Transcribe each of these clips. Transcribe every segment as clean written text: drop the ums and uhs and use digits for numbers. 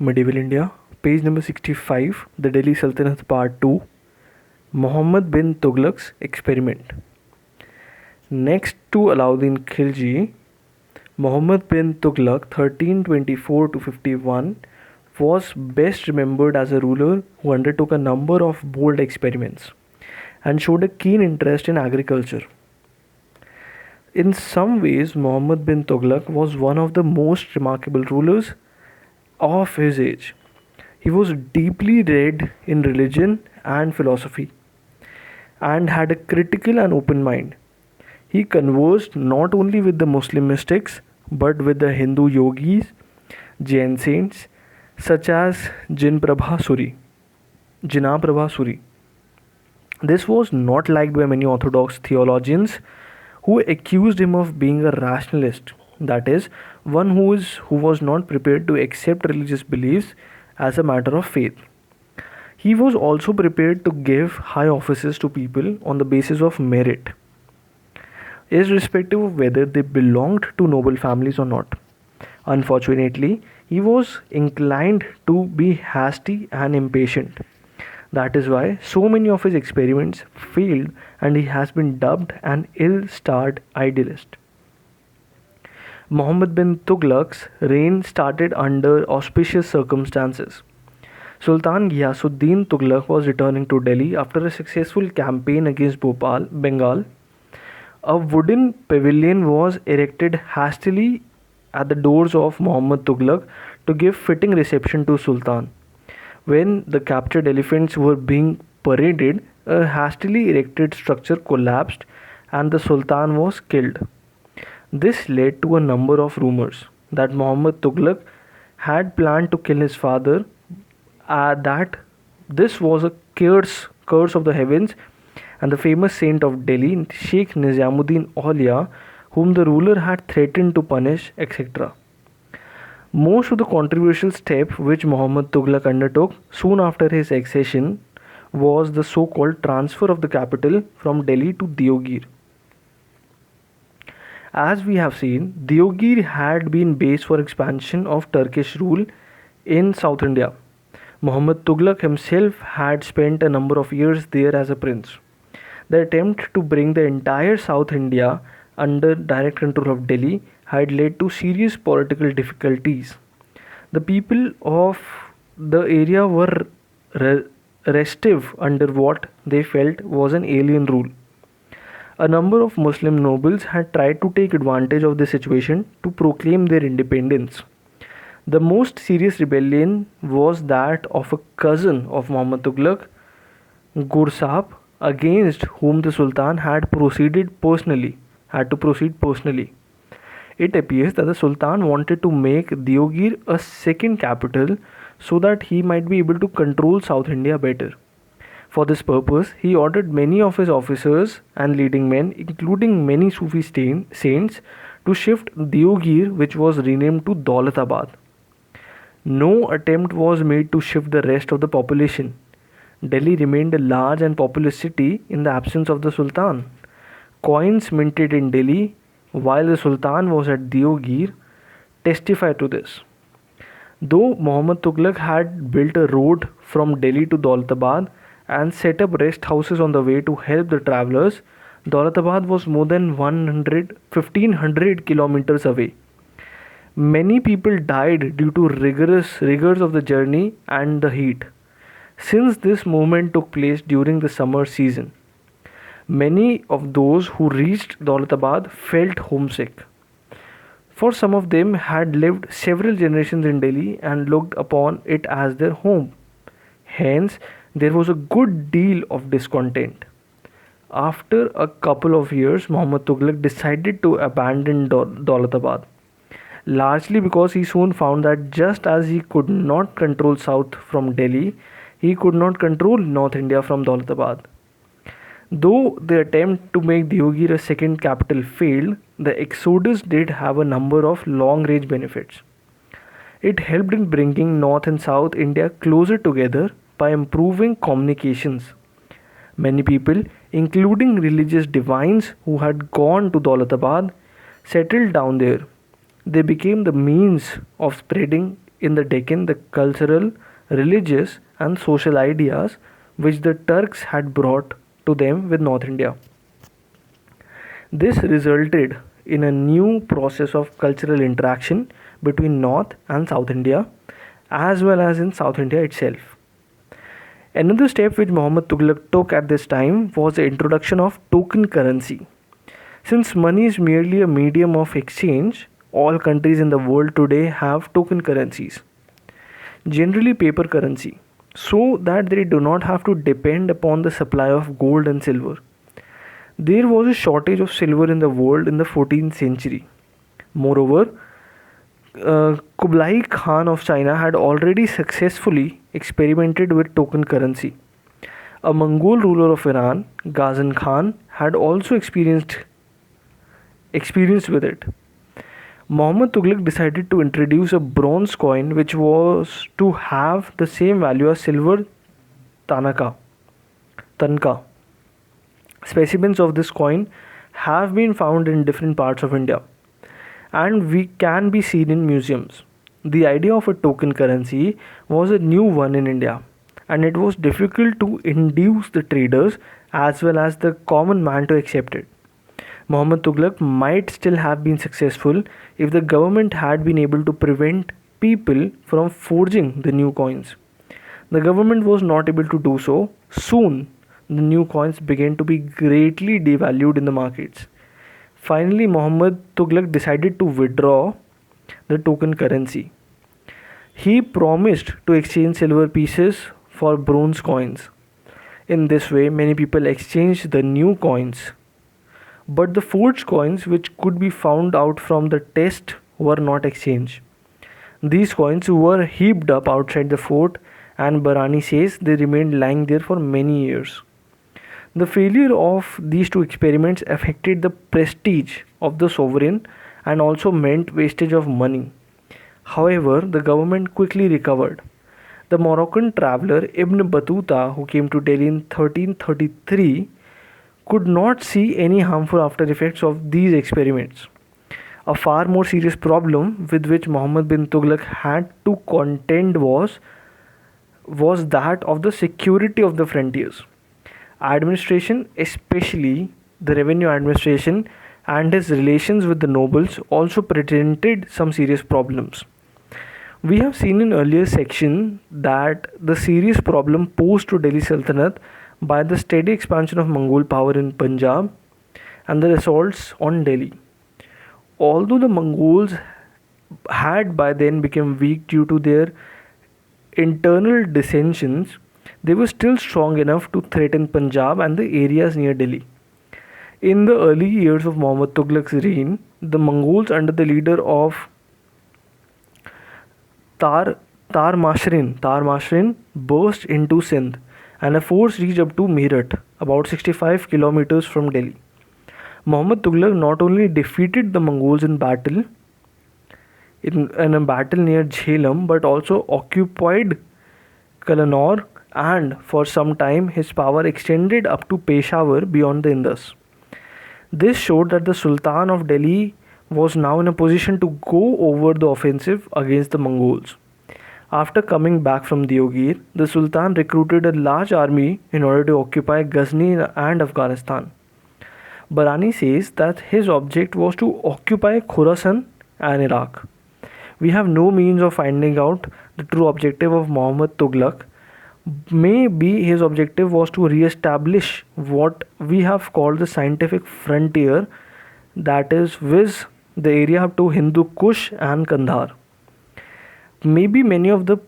Medieval India, page number 65, The Delhi Sultanate Part 2, Muhammad bin Tughlaq's Experiment. Next to Alauddin Khilji, Muhammad bin Tughlaq 1324 to 51 was best remembered as a ruler who undertook a number of bold experiments and showed a keen interest in agriculture. In some ways, Muhammad bin Tughlaq was one of the most remarkable rulers of his age. He was deeply read in religion and philosophy and had a critical and open mind. He conversed not only with the Muslim mystics but with the Hindu yogis, Jain saints such as Jinnah Prabha Suri. This was not liked by many orthodox theologians who accused him of being a rationalist, that is, one who was not prepared to accept religious beliefs as a matter of faith. He was also prepared to give high offices to people on the basis of merit, irrespective of whether they belonged to noble families or not. Unfortunately, he was inclined to be hasty and impatient. That is why so many of his experiments failed and he has been dubbed an ill-starred idealist. Muhammad bin Tughlaq's reign started under auspicious circumstances. Sultan Ghiyasuddin Tughlaq was returning to Delhi after a successful campaign against Bengal. A wooden pavilion was erected hastily at the doors of Muhammad Tughlaq to give fitting reception to Sultan. When the captured elephants were being paraded, a hastily erected structure collapsed and the Sultan was killed. This led to a number of rumors that Muhammad Tughlaq had planned to kill his father, that this was a curse of the heavens, and the famous saint of Delhi, Sheikh Nizamuddin Aulia, whom the ruler had threatened to punish, etc. Most of the controversial step which Muhammad Tughlaq undertook soon after his accession was the so-called transfer of the capital from Delhi to Deogir. As we have seen, Deogir had been base for expansion of Turkish rule in South India. Muhammad Tughlaq himself had spent a number of years there as a prince. The attempt to bring the entire South India under direct control of Delhi had led to serious political difficulties. The people of the area were restive under what they felt was an alien rule. A number of Muslim nobles had tried to take advantage of this situation to proclaim their independence. The most serious rebellion was that of a cousin of Muhammad Tughlaq, Gursab, against whom the Sultan had to proceed personally. It appears that the Sultan wanted to make Deogir a second capital so that he might be able to control South India better. For this purpose, he ordered many of his officers and leading men, including many Sufi saints, to shift Deogir, which was renamed to Daulatabad. No attempt was made to shift the rest of the population. Delhi remained a large and populous city in the absence of the Sultan. Coins minted in Delhi while the Sultan was at Deogir testify to this. Though Muhammad Tughlaq had built a road from Delhi to Daulatabad and set up rest houses on the way to help the travelers, Daulatabad was more than 1500 kilometers away. Many people died due to rigors of the journey and the heat, since this movement took place during the summer season. Many of those who reached Daulatabad felt homesick, for some of them had lived several generations in Delhi and looked upon it as their home. Hence, there was a good deal of discontent. After a couple of years, Muhammad Tughlaq decided to abandon Daulatabad, largely because he soon found that just as he could not control south from Delhi, he could not control North India from Daulatabad. Though the attempt to make Deogir a second capital failed, the exodus did have a number of long-range benefits. It helped in bringing North and South India closer together by improving communications. Many people, including religious divines who had gone to Daulatabad, settled down there. They became the means of spreading in the Deccan the cultural, religious, and social ideas which the Turks had brought to them with North India. This resulted in a new process of cultural interaction between North and South India, as well as in South India itself. Another step which Muhammad Tughlaq took at this time was the introduction of token currency. Since money is merely a medium of exchange, all countries in the world today have token currencies, generally paper currency, so that they do not have to depend upon the supply of gold and silver. There was a shortage of silver in the world in the 14th century. Moreover, Kublai Khan of China had already successfully experimented with token currency. A Mongol ruler of Iran, Ghazan Khan, had also experienced with it. Muhammad Tughlaq decided to introduce a bronze coin which was to have the same value as silver tanka. Specimens of this coin have been found in different parts of India and we can be seen in museums. The idea of a token currency was a new one in India, and it was difficult to induce the traders as well as the common man to accept it. Muhammad Tughlaq might still have been successful if the government had been able to prevent people from forging the new coins. The government was not able to do so. Soon, the new coins began to be greatly devalued in the markets. Finally, Muhammad Tughlaq decided to withdraw the token currency. He promised to exchange silver pieces for bronze coins. In this way, many people exchanged the new coins. But the forged coins, which could be found out from the test, were not exchanged. These coins were heaped up outside the fort, and Barani says they remained lying there for many years. The failure of these two experiments affected the prestige of the sovereign and also meant wastage of money. However, the government quickly recovered. The Moroccan traveler Ibn Battuta, who came to Delhi in 1333, could not see any harmful after effects of these experiments. A far more serious problem with which Muhammad bin Tughlaq had to contend was that of the security of the frontiers. Administration, especially the revenue administration and his relations with the nobles, also presented some serious problems. We have seen in earlier section that the serious problem posed to Delhi Sultanate by the steady expansion of Mongol power in Punjab and the assaults on Delhi. Although the Mongols had by then become weak due to their internal dissensions, they were still strong enough to threaten Punjab and the areas near Delhi. In the early years of Muhammad Tughlaq's reign, the Mongols under the leader of Tarmashrin burst into Sindh, and a force reached up to Meerut, about 65 kilometers from Delhi. Muhammad Tughlaq not only defeated the Mongols in a battle near Jhelum, but also occupied Kallanur, and for some time his power extended up to Peshawar beyond the Indus. This showed that the Sultan of Delhi was now in a position to go over the offensive against the Mongols. After coming back from Deogir, the Sultan recruited a large army in order to occupy Ghazni and Afghanistan. Barani says that his object was to occupy Khorasan and Iraq. We have no means of finding out the true objective of Muhammad Tughlaq. Maybe his objective was to re-establish what we have called the scientific frontier, that is, viz. The area up to Hindu Kush and Kandahar. Maybe many of the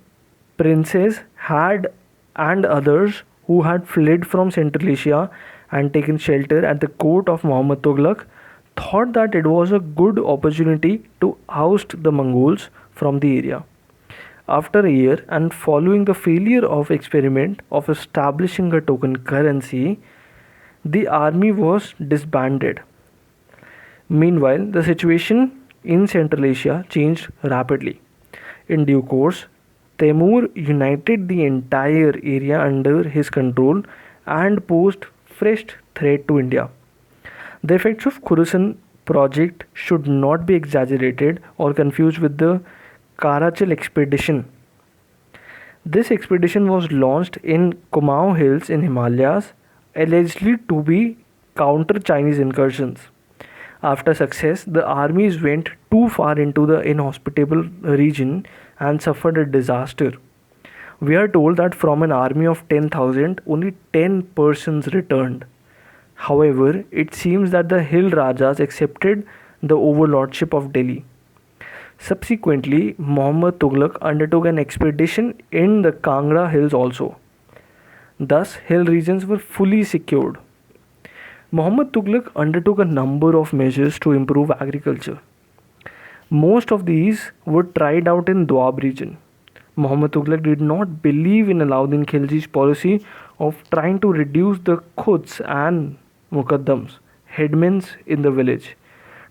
princes and others who had fled from Central Asia and taken shelter at the court of Muhammad Tughlaq thought that it was a good opportunity to oust the Mongols from the area. After a year and following the failure of experiment of establishing a token currency, the army was disbanded. Meanwhile, the situation in Central Asia changed rapidly. In due course, Temur united the entire area under his control and posed fresh threat to India. The effects of Khorasan project should not be exaggerated or confused with the Karachal expedition. This expedition was launched in Kumaon Hills in Himalayas, allegedly to be counter Chinese incursions. After success, the armies went too far into the inhospitable region and suffered a disaster. We are told that from an army of 10,000, only 10 persons returned. However, it seems that the hill Rajas accepted the overlordship of Delhi. Subsequently, Muhammad Tughlaq undertook an expedition in the Kangra hills also. Thus, hill regions were fully secured. Muhammad Tughlaq undertook a number of measures to improve agriculture. Most of these were tried out in Doab region. Muhammad Tughlaq did not believe in Alauddin Khilji's policy of trying to reduce the khuds and muqaddams, headmen in the village,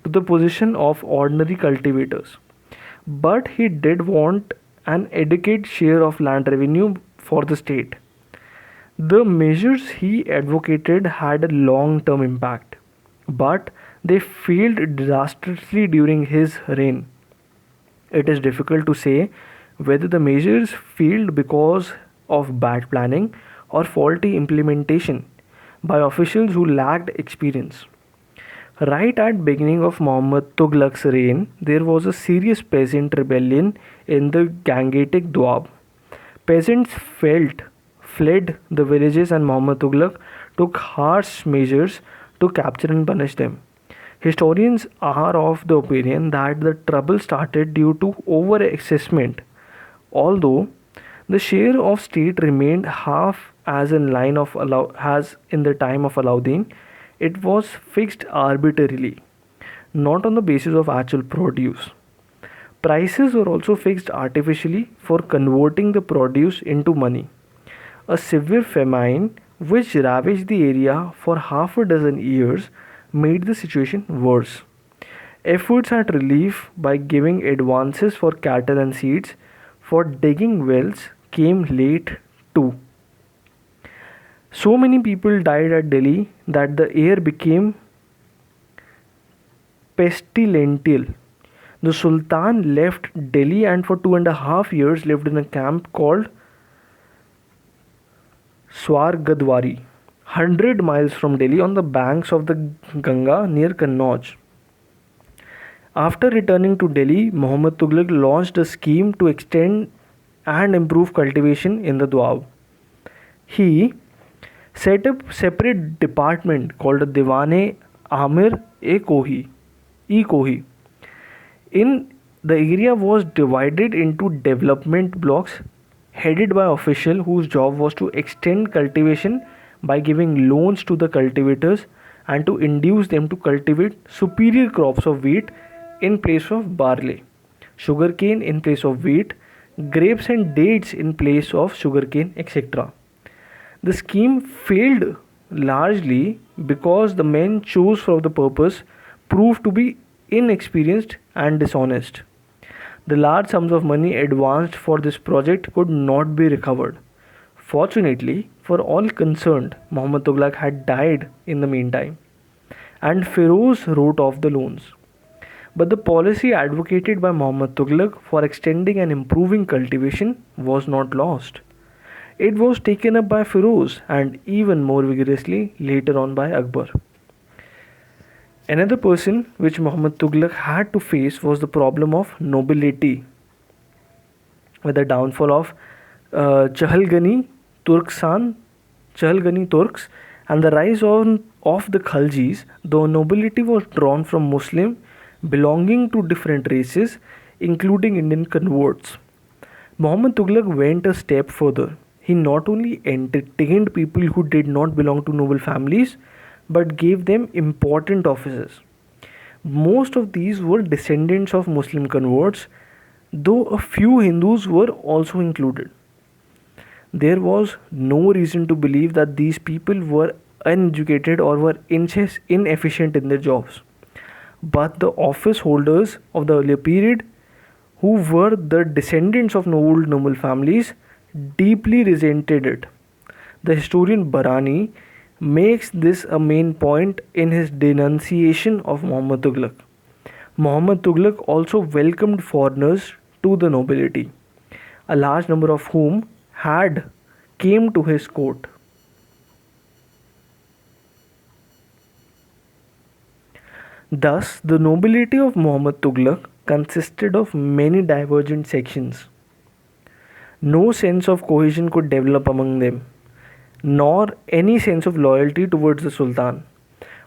to the position of ordinary cultivators. But he did want an adequate share of land revenue for the state. The measures he advocated had a long term impact, but they failed disastrously during his reign. It is difficult to say whether the measures failed because of bad planning or faulty implementation by officials who lacked experience. Right at beginning of Muhammad Tughlaq's reign, there was a serious peasant rebellion in the Gangetic Doab. Peasants fled the villages and Muhammad Tughlaq took harsh measures to capture and punish them. Historians are of the opinion that the trouble started due to over-assessment. Although the share of state remained half as as in the time of Alauddin, it was fixed arbitrarily, not on the basis of actual produce. Prices were also fixed artificially for converting the produce into money. A severe famine, which ravaged the area for half a dozen years, made the situation worse. Efforts at relief by giving advances for cattle and seeds for digging wells came late too. So many people died at Delhi that the air became pestilential. The Sultan left Delhi and for 2.5 years lived in a camp called Swargadwari, 100 miles from Delhi on the banks of the Ganga near Kannauj. After returning to Delhi, Muhammad Tughlaq launched a scheme to extend and improve cultivation in the Doab. He set up a separate department called Diwane Amir Kohi. In the area was divided into development blocks headed by official whose job was to extend cultivation by giving loans to the cultivators and to induce them to cultivate superior crops of wheat in place of barley, sugarcane in place of wheat, grapes and dates in place of sugarcane, etc. The scheme failed largely because the men chose for the purpose proved to be inexperienced and dishonest. The large sums of money advanced for this project could not be recovered. Fortunately for all concerned, Muhammad Tughlaq had died in the meantime, and Feroz wrote off the loans. But the policy advocated by Muhammad Tughlaq for extending and improving cultivation was not lost. It was taken up by Feroz and even more vigorously later on by Akbar. Another person which Muhammad Tughlaq had to face was the problem of nobility. With the downfall of Chahalgani Chahalgani Turks and the rise of the Khaljis, the nobility was drawn from Muslim belonging to different races, including Indian converts. Muhammad Tughlaq went a step further. He not only entertained people who did not belong to noble families, but gave them important offices. Most of these were descendants of Muslim converts, though a few Hindus were also included. There was no reason to believe that these people were uneducated or were inefficient in their jobs. But the office holders of the earlier period, who were the descendants of noble families, deeply resented it. The historian Barani makes this a main point in his denunciation of Muhammad Tughlaq. Muhammad Tughlaq also welcomed foreigners to the nobility, a large number of whom had came to his court. Thus, the nobility of Muhammad Tughlaq consisted of many divergent sections. No sense of cohesion could develop among them, nor any sense of loyalty towards the Sultan.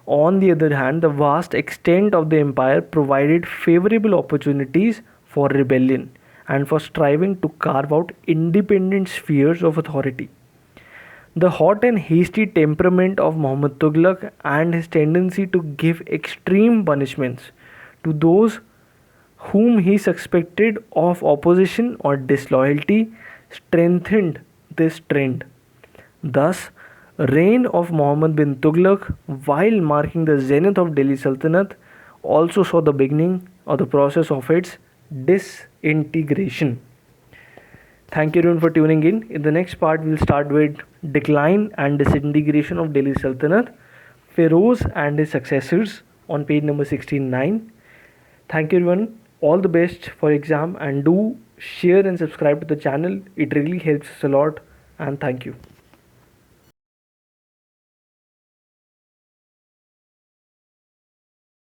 On the other hand, the vast extent of the empire provided favorable opportunities for rebellion and for striving to carve out independent spheres of authority. The hot and hasty temperament of Muhammad Tughlaq and his tendency to give extreme punishments to those whom he suspected of opposition or disloyalty strengthened this trend. Thus, reign of Muhammad bin Tughlaq, while marking the zenith of Delhi Sultanate, also saw the beginning of the process of its disintegration. Thank you everyone for tuning in. In the next part, we'll start with decline and disintegration of Delhi Sultanate, Feroz and his successors on page number 169. Thank you everyone. All the best for exam, and do share and subscribe to the channel. It really helps us a lot, and thank you.